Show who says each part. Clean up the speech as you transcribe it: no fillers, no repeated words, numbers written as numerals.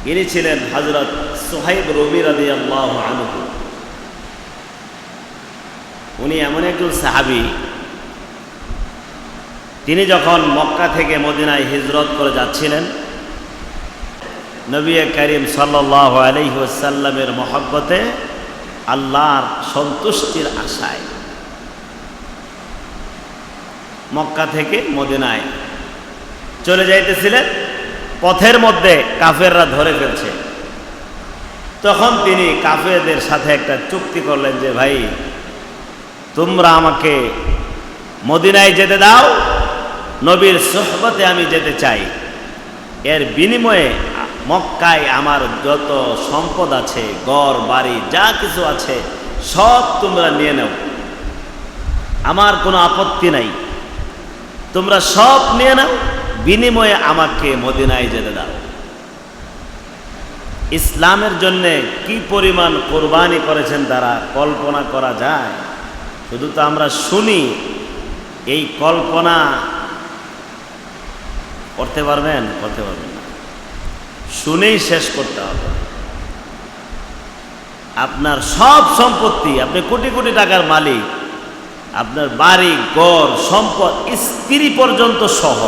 Speaker 1: ইনি ছিলেন হযরত সুহাইব রুমি রাদিয়াল্লাহু আনহু। উনি এমন একজন সাহাবী, তিনি যখন মক্কা থেকে মদিনায় হিজরত করে যাচ্ছিলেন, নবী করিম সাল্লাল্লাহু আলাইহি ওয়াসাল্লামের মহব্বতে, আল্লাহর সন্তুষ্টির আশায় মক্কা থেকে মদিনায় চলে যাইতেছিলেন। পথের মধ্যে কাফেররা ধরে ফেলছে। তখন তিনি কাফেরদের সাথে একটা চুক্তি করলেন যে, ভাই, তোমরা আমাকে মদিনায় যেতে দাও, নবীর সুহবতে আমি যেতে চাই। এর বিনিময়ে মক্কায় আমার যত সম্পদ আছে, ঘর বাড়ি যা কিছু আছে, সব তোমরা নিয়ে নাও, আমার কোনো আপত্তি নাই, তোমরা সব নিয়ে নাও, বিনিময়ে আমাকে মদিনায় যেতে দাও। ইসলামের জন্য কি পরিমাণ কোরবানি করেছেন তারা, কল্পনা করা যায়। শুধু তো আমরা শুনি, এই কল্পনা করতে পারবেন? করতে পারবেন না, শুনেই শেষ করতে হবে। আপনার সব সম্পত্তি, আপনি কোটি কোটি টাকার মালিক, আপনার বাড়ি ঘর সম্পদ স্ত্রী পর্যন্ত সহ